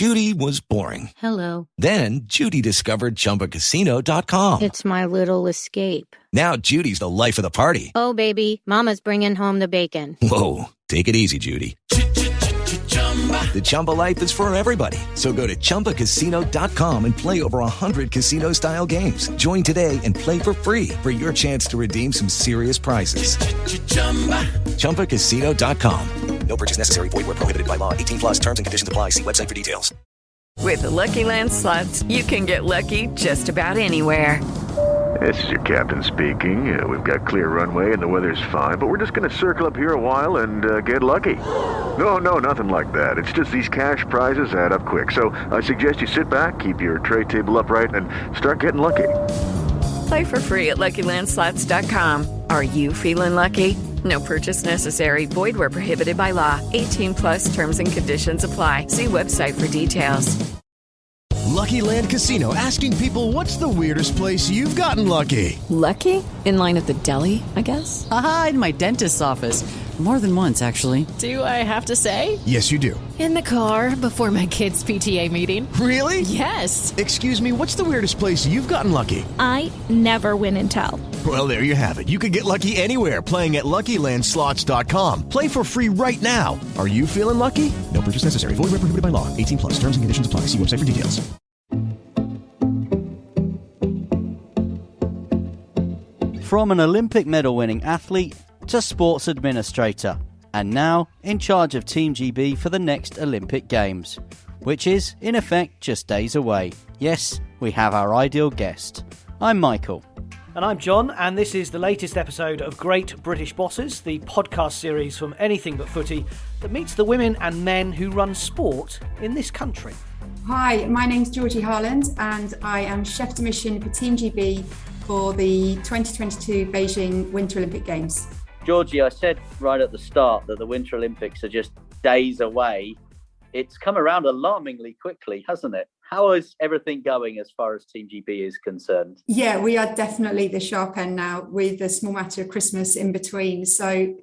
Judy was boring. Hello. Then Judy discovered ChumbaCasino.com. It's my little escape. Now Judy's the life of the party. Oh, baby, mama's bringing home the bacon. Whoa, take it easy, Judy. The Chumba life is for everybody. So go to ChumbaCasino.com and play over 100 casino-style games. Join today and play for free for your chance to redeem some serious prizes. ChumbaCasino.com. No purchase necessary. Void where prohibited by law. 18 plus terms and conditions apply. See website for details. With the Lucky Land Slots, you can get lucky just about anywhere. This is your captain speaking. We've got clear runway and the weather's fine, but we're just going to circle up here a while and get lucky. No, nothing like that. It's just these cash prizes add up quick. So I suggest you sit back, keep your tray table upright, and start getting lucky. Play for free at LuckyLandSlots.com. Are you feeling lucky? No purchase necessary. Void where prohibited by law. 18 plus terms and conditions apply. See website for details. Lucky Land Casino, asking people, what's the weirdest place you've gotten lucky? Lucky? In line at the deli, I guess? Aha, in my dentist's office. More than once, actually. Do I have to say? Yes, you do. In the car before my kids' PTA meeting. Really? Yes. Excuse me, what's the weirdest place you've gotten lucky? I never win and tell. Well, there you have it. You can get lucky anywhere, playing at LuckyLandSlots.com. Play for free right now. Are you feeling lucky? No purchase necessary. Void where prohibited by law. 18 plus. Terms and conditions apply. See website for details. From an Olympic medal-winning athlete to sports administrator, and now in charge of Team GB for the next Olympic Games, which is, in effect, just days away. Yes, we have our ideal guest. I'm Michael. And I'm John, and this is the latest episode of Great British Bosses, the podcast series from Anything But Footy that meets the women and men who run sport in this country. Hi, my name's Georgina Harland, and I am chef de mission for Team GB for the 2022 Beijing Winter Olympic Games. Georgie, I said right at the start that the Winter Olympics are just days away. It's come around alarmingly quickly, hasn't it? How is everything going as far as Team GB is concerned? Yeah, we are definitely the sharp end now, with a small matter of Christmas in between. So,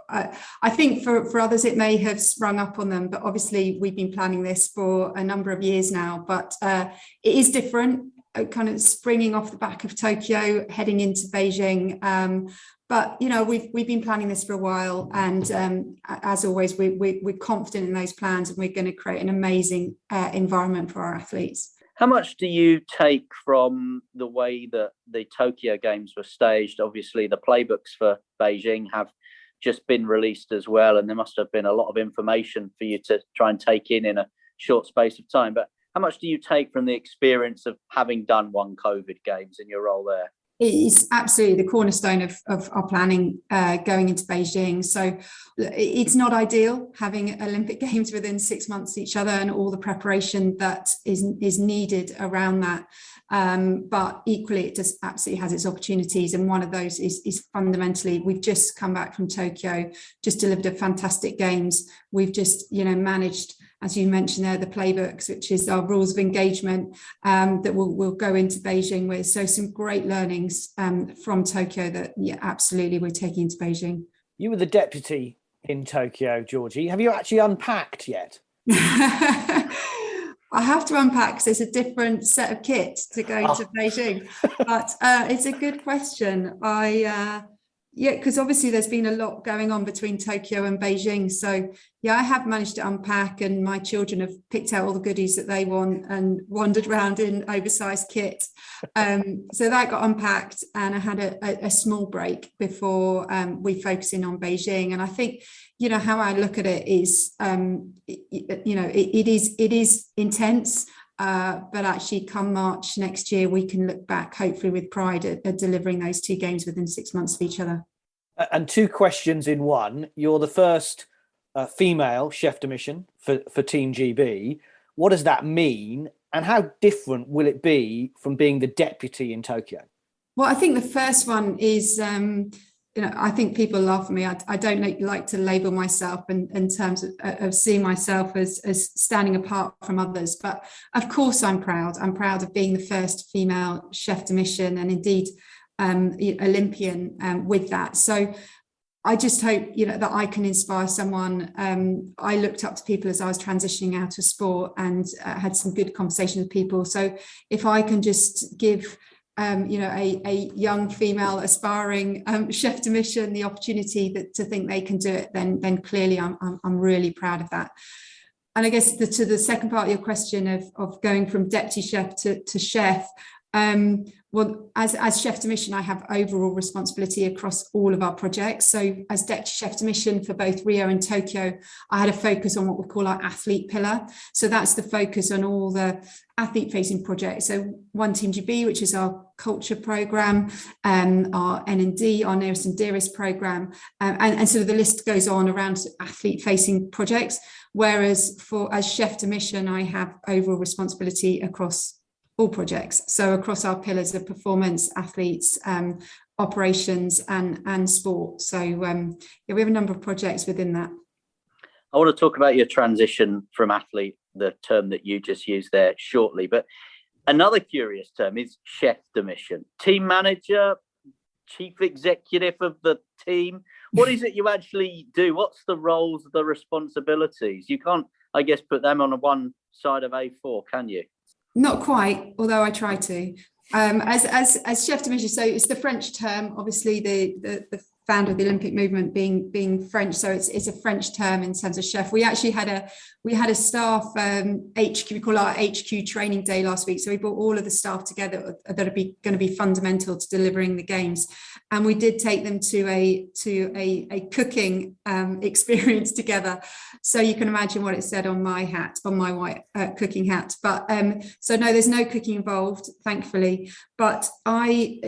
I think for others it may have sprung up on them, but obviously we've been planning this for a number of years now. But it is different, kind of springing off the back of Tokyo, heading into Beijing. But we've been planning this for a while, and as always, we're confident in those plans, and we're going to create an amazing environment for our athletes. How much do you take from the way that the Tokyo Games were staged? Obviously, the playbooks for Beijing have just been released as well, and there must have been a lot of information for you to try and take in a short space of time. But how much do you take from the experience of having done one COVID Games in your role there? It is absolutely the cornerstone of our planning going into Beijing. So it's not ideal having Olympic Games within 6 months of each other and all the preparation that is needed around that. But equally, it just absolutely has its opportunities. And one of those is fundamentally, we've just come back from Tokyo, just delivered a fantastic Games. We've just, managed, as you mentioned there, the playbooks, which is our rules of engagement that we'll go into Beijing with. So some great learnings from Tokyo that, absolutely we're taking into Beijing. You were the deputy in Tokyo, Georgie. Have you actually unpacked yet? I have to unpack because it's a different set of kit to go to Beijing. But it's a good question. Because obviously there's been a lot going on between Tokyo and Beijing. So, I have managed to unpack, and my children have picked out all the goodies that they want and wandered around in oversized kit. So that got unpacked, and I had a small break before we focus in on Beijing. And I think, how I look at it is, it is intense. But actually come March next year, we can look back hopefully with pride at delivering those two games within 6 months of each other. And two questions in one. You're the first female chef de mission for Team GB. What does that mean? And how different will it be from being the deputy in Tokyo? Well, I think the first one is, I think people laugh at me. I don't like to label myself in terms of seeing myself as standing apart from others. But of course, I'm proud. I'm proud of being the first female chef de mission, and indeed Olympian with that. So I just hope, that I can inspire someone. I looked up to people as I was transitioning out of sport and had some good conversations with people. So if I can just give, a young female aspiring chef de mission the opportunity to think they can do it, then clearly I'm really proud of that. And I guess to the second part of your question of going from deputy chef to chef, well, as chef de mission, I have overall responsibility across all of our projects. So as deputy chef de mission for both Rio and Tokyo, I had a focus on what we call our athlete pillar. So that's the focus on all the athlete facing projects. So One Team GB, which is our culture program, our N&D, our nearest and dearest program, and sort of the list goes on around athlete facing projects. Whereas as chef de mission, I have overall responsibility across all projects. So across our pillars of performance, athletes, operations and sport. So we have a number of projects within that. I want to talk about your transition from athlete, the term that you just used there, shortly. But another curious term is chef de mission. Team manager, chief executive of the team. What is it you actually do? What's the roles, the responsibilities? You can't, I guess, put them on one side of A4, can you? Not quite, although I try to. As chef de mission, so it's the French term. Obviously, the founder of the Olympic movement being French, so it's a French term in terms of chef. We actually had a staff HQ, we call our HQ training day last week. So we brought all of the staff together that are going to be fundamental to delivering the games, and we did take them to a cooking experience together. So you can imagine what it said on my hat, on my white cooking hat. But so no, there's no cooking involved, thankfully. But I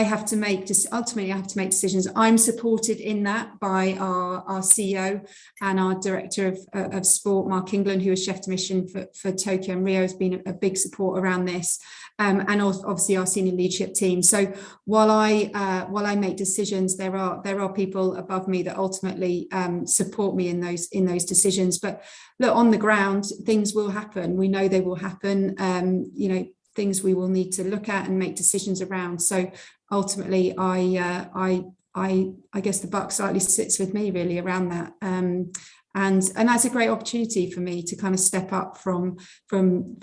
have to make decisions. I'm supported in that by our CEO and our director of sport, Mark England, who is chef de mission for Tokyo and Rio, has been a big support around this, and obviously our senior leadership team. So while I make decisions, there are people above me that ultimately support me in those decisions. But look, on the ground, things will happen. We know they will happen. Things we will need to look at and make decisions around. So ultimately, I guess the buck slightly sits with me really around that, and that's a great opportunity for me to kind of step up from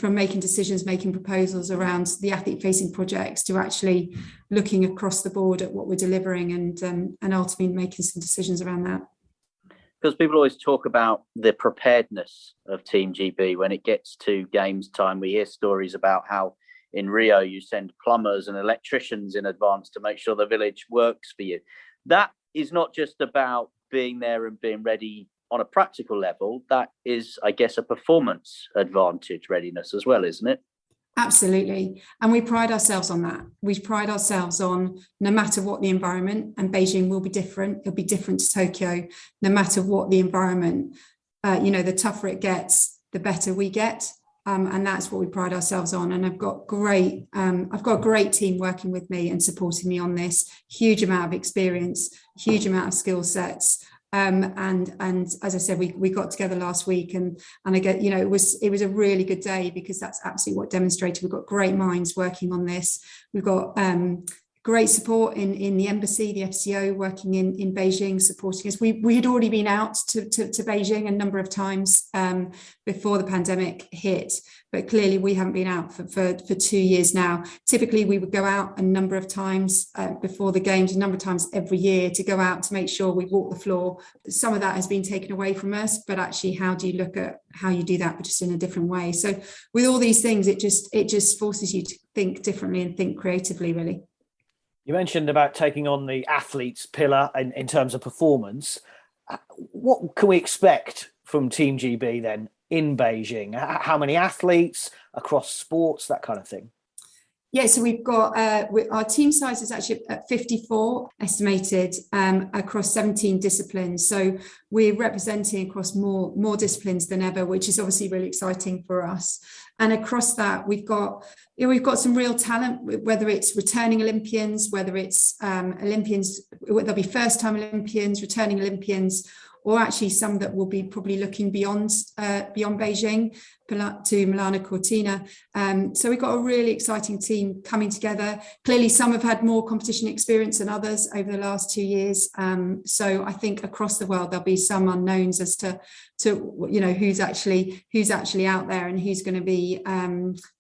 making decisions, making proposals around the athlete facing projects to actually looking across the board at what we're delivering and ultimately making some decisions around that. Because people always talk about the preparedness of Team GB when it gets to games time. We hear stories about how in Rio you send plumbers and electricians in advance to make sure the village works for you. That is not just about being there and being ready on a practical level. That is, I guess, a performance advantage readiness as well, isn't it? Absolutely. And we pride ourselves on that. We pride ourselves on, no matter what the environment, and Beijing will be different, it'll be different to Tokyo, no matter what the environment, the tougher it gets, the better we get. And that's what we pride ourselves on. And I've got a great team working with me and supporting me on this. Huge amount of experience, huge amount of skill sets. And as I said, we got together last week, and I get, it was a really good day because that's absolutely what demonstrated. We've got great minds working on this. We've got great support in the embassy, the FCO working in Beijing, supporting us. We had already been out to Beijing a number of times before the pandemic hit, but clearly we haven't been out for 2 years now. Typically we would go out a number of times before the games, a number of times every year to go out to make sure we walk the floor. Some of that has been taken away from us, but actually how do you look at how you do that, but just in a different way? So with all these things, it just forces you to think differently and think creatively, really. You mentioned about taking on the athletes pillar in terms of performance. What can we expect from Team GB then in Beijing? How many athletes across sports, that kind of thing? Yeah, so we've got our team size is actually at 54 estimated across 17 disciplines. So we're representing across more disciplines than ever, which is obviously really exciting for us. And across that, we've got some real talent, whether it's returning Olympians, whether it's Olympians, there'll be first-time Olympians, returning Olympians, or actually some that will be probably looking beyond Beijing to Milano Cortina. So we've got a really exciting team coming together. Clearly, some have had more competition experience than others over the last 2 years. So I think across the world there'll be some unknowns as to who's actually out there and who's going to be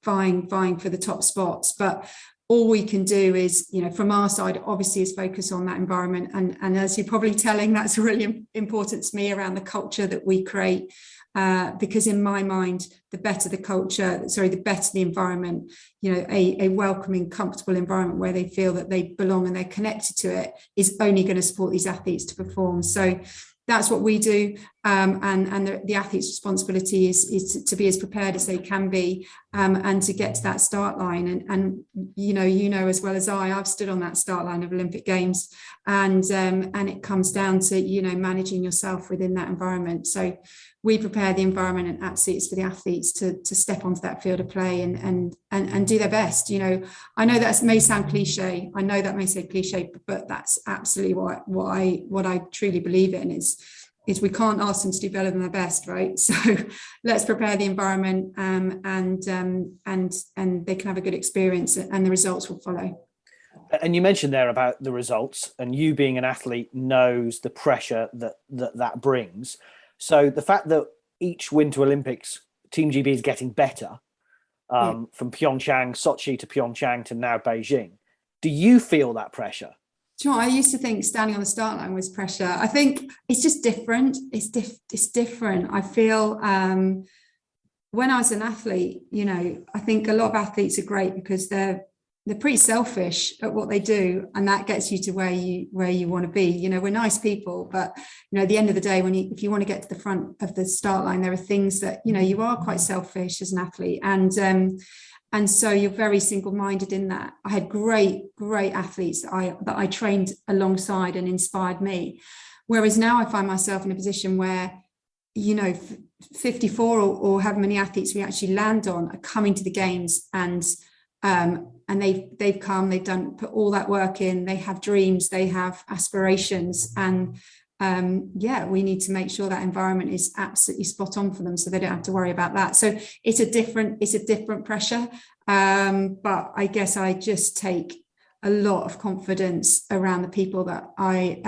vying for the top spots. But all we can do is, from our side, obviously, is focus on that environment. And as you're probably telling, that's really important to me around the culture that we create. Because in my mind, the better the environment, a welcoming, comfortable environment where they feel that they belong and they're connected to it is only going to support these athletes to perform. So that's what we do. And the athlete's responsibility is to be as prepared as they can be and to get to that start line. And as well as I've stood on that start line of Olympic Games, and it comes down to, managing yourself within that environment. So we prepare the environment and absolutely for the athletes to step onto that field of play and do their best. I know that may sound cliche. I know that may say cliche, but that's absolutely what I truly believe in is we can't ask them to do better than their best, right? So let's prepare the environment and they can have a good experience and the results will follow. And you mentioned there about the results, and you being an athlete knows the pressure that brings. So the fact that each Winter Olympics, Team GB is getting better from Pyeongchang, Sochi to Pyeongchang to now Beijing. Do you feel that pressure? Do you know what? I used to think standing on the start line was pressure. I think it's just different. It's different. I feel when I was an athlete, I think a lot of athletes are great because they're pretty selfish at what they do, and that gets you to where you want to be. We're nice people, but at the end of the day, if you want to get to the front of the start line, there are things that you are quite selfish as an athlete, and so you're very single-minded in that. I had great athletes that I trained alongside and inspired me, whereas now I find myself in a position where 54 or however many athletes we actually land on are coming to the games and they've come, put all that work in, they have dreams, they have aspirations, and we need to make sure that environment is absolutely spot on for them so they don't have to worry about that. So it's a different pressure, but I guess I just take a lot of confidence around the people that I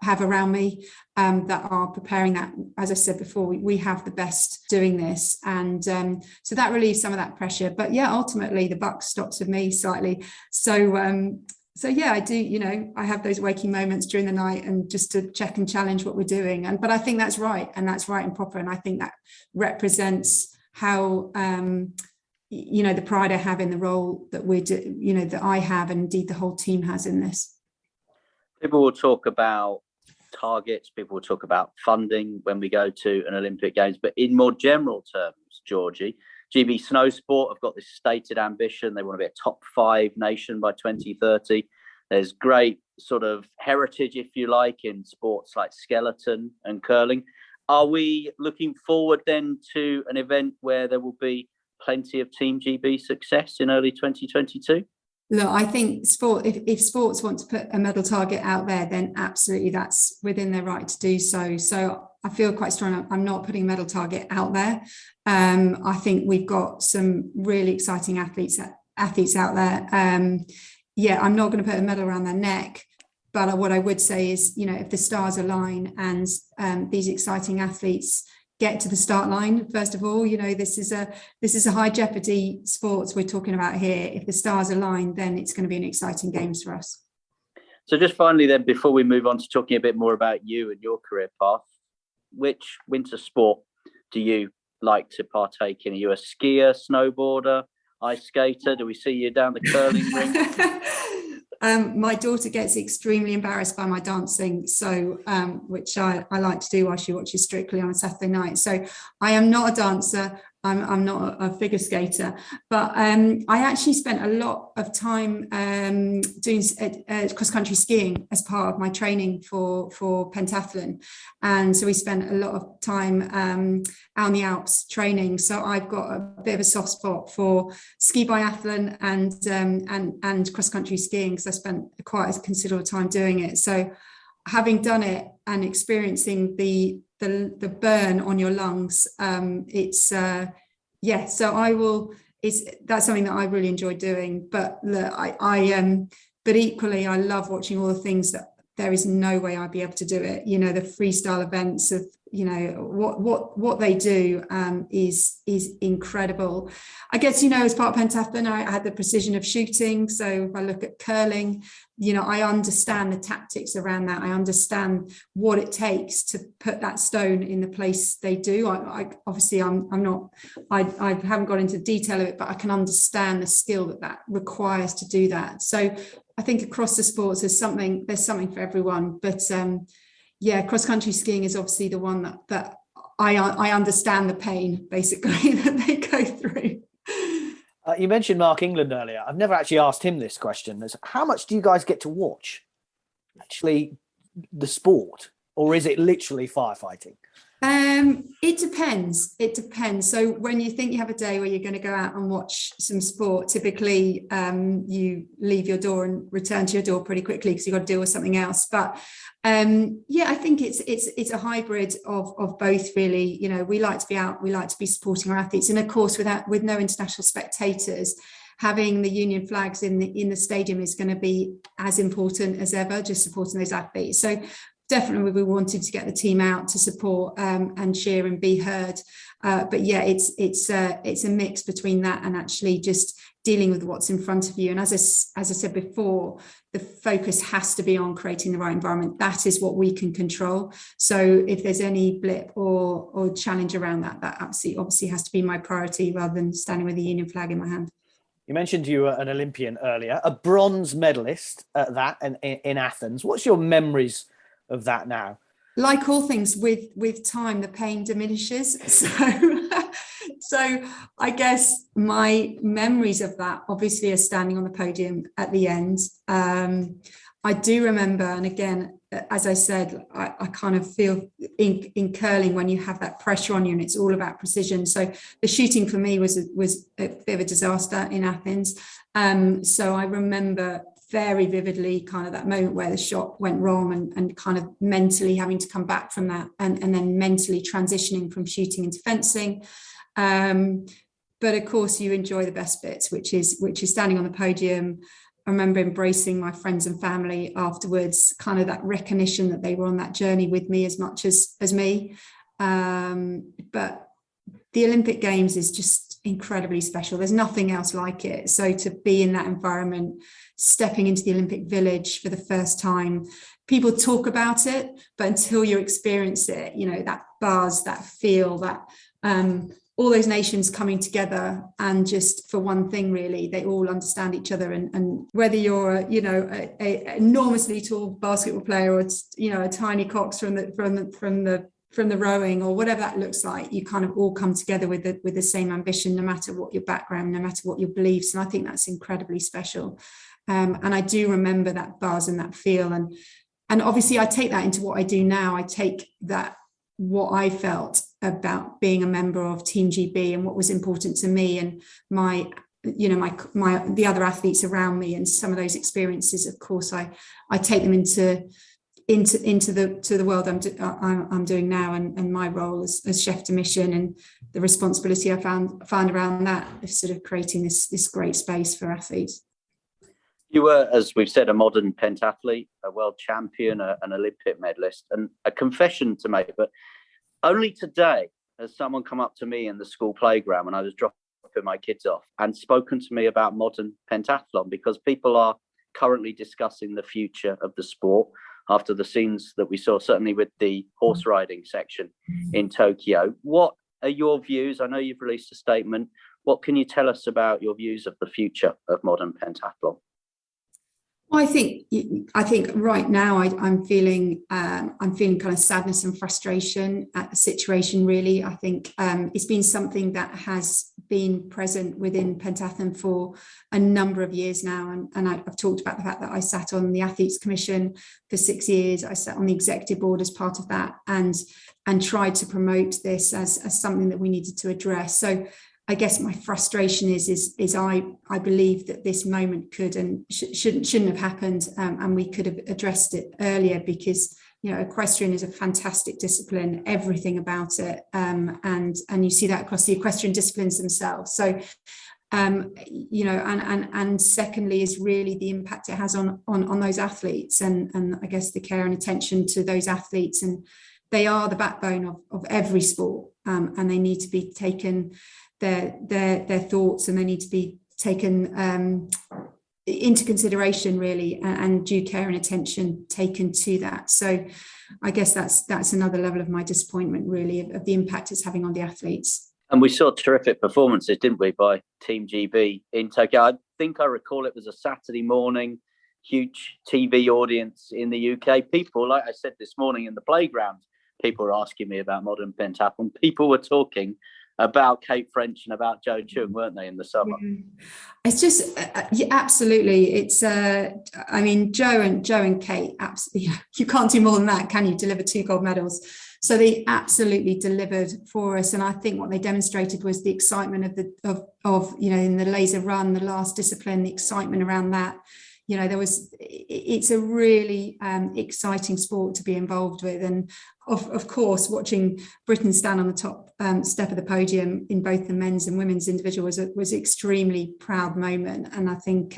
have around me that are preparing that. As I said before, we have the best doing this, and so that relieves some of that pressure. But ultimately the buck stops with me slightly. So I do, I have those waking moments during the night and just to check and challenge what we're doing. But I think that's right, and that's right and proper, and I think that represents how the pride I have in the role that that I have, and indeed the whole team has in this. People will talk about targets, people will talk about funding when we go to an Olympic Games, but in more general terms, Georgie, GB Snow Sport have got this stated ambition. They want to be a top 5 nation by 2030. There's great sort of heritage, if you like, in sports like skeleton and curling. Are we looking forward then to an event where there will be plenty of Team GB success in early 2022? Look, I think if sports want to put a medal target out there, then absolutely that's within their right to do so. So I feel quite strong. I'm not putting a medal target out there. I think we've got some really exciting athletes out there. I'm not going to put a medal around their neck, but what I would say is, if the stars align and these exciting athletes get to the start line, first of all, this is a high jeopardy sports we're talking about here. If the stars align, then it's going to be an exciting games for us. So just finally then, before we move on to talking a bit more about you and your career path, which winter sport do you like to partake in? Are you a skier, snowboarder, ice skater? Do we see you down the curling ring? My daughter gets extremely embarrassed by my dancing, so which I like to do while she watches Strictly on a Saturday night. So I am not a dancer. I'm not a figure skater, but I actually spent a lot of time doing cross-country skiing as part of my training for pentathlon. And so we spent a lot of time out in the Alps training. So I've got a bit of a soft spot for ski biathlon and cross-country skiing because I spent quite a considerable time doing it. So having done it and experiencing the burn on your lungs, so I will. That's something that I really enjoy doing. But look, but equally, I love watching all the things that there is no way I'd be able to do it. You know, the freestyle events of, you know, what they do is incredible. I guess, you know, as part of pentathlon, I had the precision of shooting. So if I look at curling, you know, I understand the tactics around that. I understand what it takes to put that stone in the place they do. I haven't got into the detail of it, but I can understand the skill that requires to do that. So I think across the sports, there's something for everyone. But cross country skiing is obviously the one that I understand the pain basically that they go through. You mentioned Mark England earlier. I've never actually asked him this question. How much do you guys get to watch actually the sport, or is it literally firefighting? It depends. So when you think you have a day where you're going to go out and watch some sport, typically you leave your door and return to your door pretty quickly because you've got to deal with something else. But I think it's a hybrid of both, really. You know, we like to be out, we like to be supporting our athletes, and of course, with no international spectators, having the union flags in the stadium is going to be as important as ever, just supporting those athletes. So definitely we wanted to get the team out to support and cheer and be heard. But yeah, it's a mix between that and actually just dealing with what's in front of you. And as I said before, the focus has to be on creating the right environment. That is what we can control. So if there's any blip or challenge around that obviously has to be my priority rather than standing with the union flag in my hand. You mentioned you were an Olympian earlier, a bronze medalist at that in Athens. What's your memories of that now? Like all things, with time the pain diminishes, so I guess my memories of that obviously are standing on the podium at the end. I do remember, and again, as I said, I kind of feel in curling when you have that pressure on you and it's all about precision. So the shooting for me was a bit of a disaster in Athens. So I remember very vividly kind of that moment where the shot went wrong and kind of mentally having to come back from that and then mentally transitioning from shooting into fencing. But of course you enjoy the best bits, which is standing on the podium. I remember embracing my friends and family afterwards, kind of that recognition that they were on that journey with me as much as me. But the Olympic Games is just incredibly special. There's nothing else like it. So to be in that environment, stepping into the Olympic Village for the first time, people talk about it, but until you experience it, you know, that buzz, that feel, that all those nations coming together and just for one thing, really, they all understand each other. And whether you're, a enormously tall basketball player or, a tiny cox from the rowing or whatever that looks like, you kind of all come together with the same ambition, no matter what your background, no matter what your beliefs. And I think that's incredibly special. And I do remember that buzz and that feel. And obviously I take that into what I do now. I take that, what I felt about being a member of Team GB and what was important to me and the other athletes around me, and some of those experiences, of course, I take them into the world I'm doing now, and my role as chef de mission and the responsibility I found around that of sort of creating this great space for athletes. You were, as we've said, a modern pentathlete, a world champion, an Olympic medalist, and a confession to make, but only today has someone come up to me in the school playground when I was dropping my kids off and spoken to me about modern pentathlon, because people are currently discussing the future of the sport after the scenes that we saw, certainly with the horse riding section in Tokyo. What are your views? I know you've released a statement. What can you tell us about your views of the future of modern pentathlon? Well, I think right now I'm feeling kind of sadness and frustration at the situation. Really, I think it's been something that has been present within pentathlon for a number of years now, and I've talked about the fact that I sat on the Athletes Commission for 6 years. I sat on the executive board as part of that, and tried to promote this as something that we needed to address. So I guess my frustration is I believe that this moment could and shouldn't have happened, and we could have addressed it earlier, because equestrian is a fantastic discipline, everything about it, and you see that across the equestrian disciplines themselves. So and secondly is really the impact it has on those athletes, and I guess the care and attention to those athletes, and they are the backbone of every sport, and they need to be taken, their thoughts, and they need to be taken into consideration, really, and due care and attention taken to that. So I guess that's another level of my disappointment, really, of the impact it's having on the athletes. And we saw terrific performances, didn't we, by Team GB in Tokyo? I think I recall it was a Saturday morning, huge TV audience in the UK. People, like I said this morning in the playground, people were asking me about modern pentathlon. People were talking about Kate French and about Jo Chung, weren't they, in the summer? It's just absolutely. It's I mean, Jo and Kate, absolutely. You can't do more than that, can you? Deliver 2 gold medals. So they absolutely delivered for us, and I think what they demonstrated was the excitement of in the laser run, the last discipline, the excitement around that. It's a really exciting sport to be involved with, and of course, watching Britain stand on the top step of the podium in both the men's and women's individual was an extremely proud moment. And I think,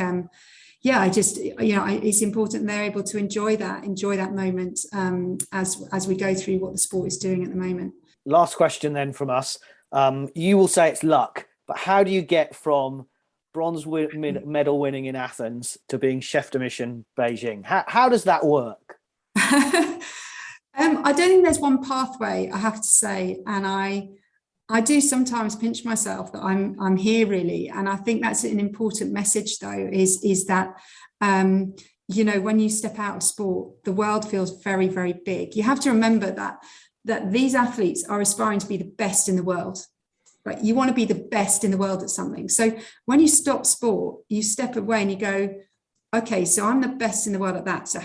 it's important they're able to enjoy that moment as we go through what the sport is doing at the moment. Last question then from us. You will say it's luck, but how do you get from bronze medal winning in Athens to being chef de mission Beijing? How does that work? I don't think there's one pathway, I have to say, and I do sometimes pinch myself that I'm here, really, and I think that's an important message, though, is that when you step out of sport, the world feels very, very big. You have to remember that these athletes are aspiring to be the best in the world. Right? You want to be the best in the world at something. So when you stop sport, you step away and you go, okay, so I'm the best in the world at that. So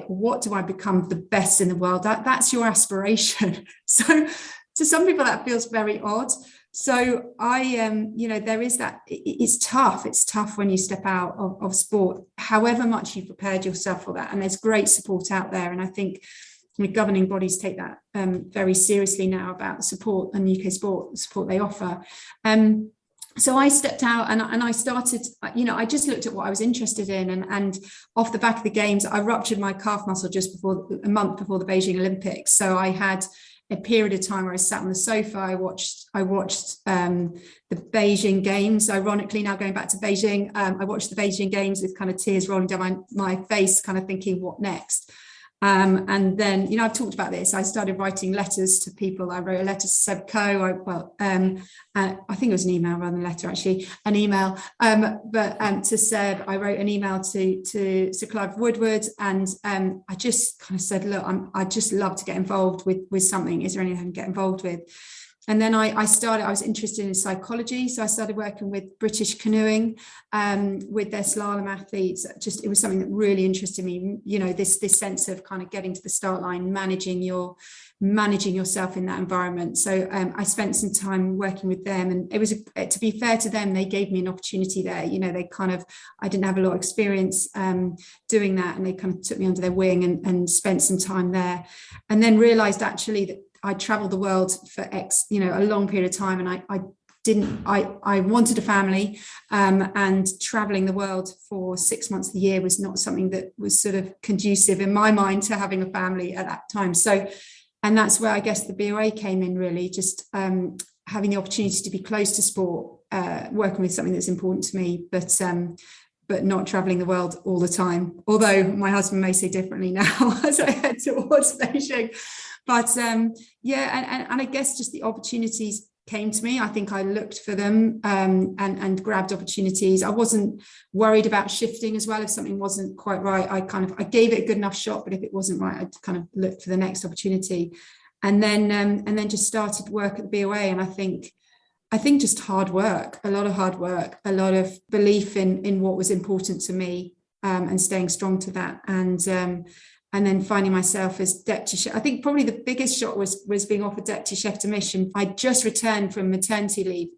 what do I become the best in the world? That's your aspiration. So to some people that feels very odd. So there is that. It's tough. It's tough when you step out of sport, however much you've prepared yourself for that. And there's great support out there. And I think the governing bodies take that very seriously now about support and UK sport, the support they offer. So I stepped out and I started, I just looked at what I was interested in. And off the back of the games, I ruptured my calf muscle just a month before the Beijing Olympics. So I had a period of time where I sat on the sofa. I watched the Beijing Games. Ironically, now going back to Beijing, I watched the Beijing Games with kind of tears rolling down my face, kind of thinking, what next? And then, I've talked about this. I started writing letters to people. I wrote a letter to Seb Coe. I think it was an email rather than a letter, actually, an email. But to Seb, I wrote an email to Sir Clive Woodward, and I just kind of said, look, I'd just love to get involved with something. Is there anything I can get involved with? And then I was interested in psychology. So I started working with British canoeing, with their slalom athletes. It was something that really interested me, this sense of kind of getting to the start line, managing yourself in that environment. So I spent some time working with them, and it was, to be fair to them, they gave me an opportunity there. I didn't have a lot of experience doing that, and they kind of took me under their wing and spent some time there, and then realized actually that I traveled the world for a long period of time, and I wanted a family, and traveling the world for 6 months of the year was not something that was sort of conducive in my mind to having a family at that time. So, and that's where I guess the BOA came in, really, just having the opportunity to be close to sport, working with something that's important to me, but not traveling the world all the time. Although my husband may say differently now as I head towards Beijing. But and I guess just the opportunities came to me. I think I looked for them and grabbed opportunities. I wasn't worried about shifting as well. If something wasn't quite right, I gave it a good enough shot. But if it wasn't right, I'd kind of looked for the next opportunity, and then just started work at the BOA. And I think just hard work, a lot of hard work, a lot of belief in what was important to me, and staying strong to that. And then finding myself as deputy chef. I think probably the biggest shock was being offered deputy chef de mission. I just returned from maternity leave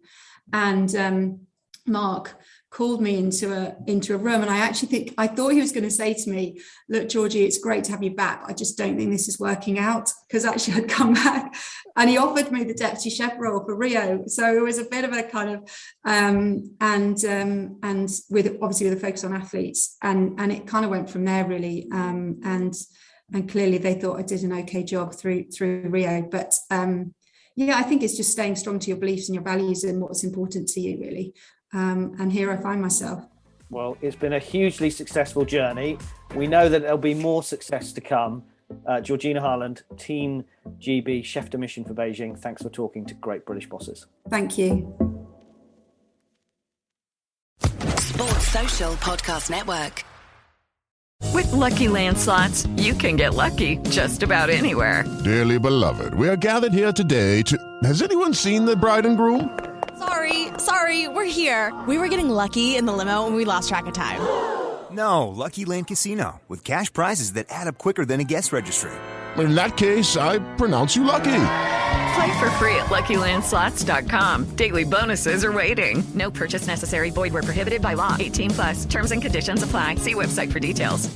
And Mark called me into a room, and I thought he was going to say to me, look, Georgie, it's great to have you back. I just don't think this is working out, because actually I'd come back and he offered me the deputy chef role for Rio. So it was a bit of a kind of and with obviously with a focus on athletes, and it kind of went from there really. And clearly they thought I did an okay job through Rio. But yeah, I think it's just staying strong to your beliefs and your values and what's important to you, really. And here I find myself. Well, it's been a hugely successful journey. We know that there'll be more success to come. Georgina Harland, Team GB, Chef de Mission for Beijing. Thanks for talking to Great British Bosses. Thank you. Sports Social Podcast Network. With Lucky Land Slots, you can get lucky just about anywhere. Dearly beloved, we are gathered here today to... Has anyone seen the bride and groom? Sorry, we're here. We were getting lucky in the limo and we lost track of time. No, Lucky Land Casino, with cash prizes that add up quicker than a guest registry. In that case, I pronounce you lucky. Play for free at LuckyLandSlots.com. Daily bonuses are waiting. No purchase necessary. Void where prohibited by law. 18+. Terms and conditions apply. See website for details.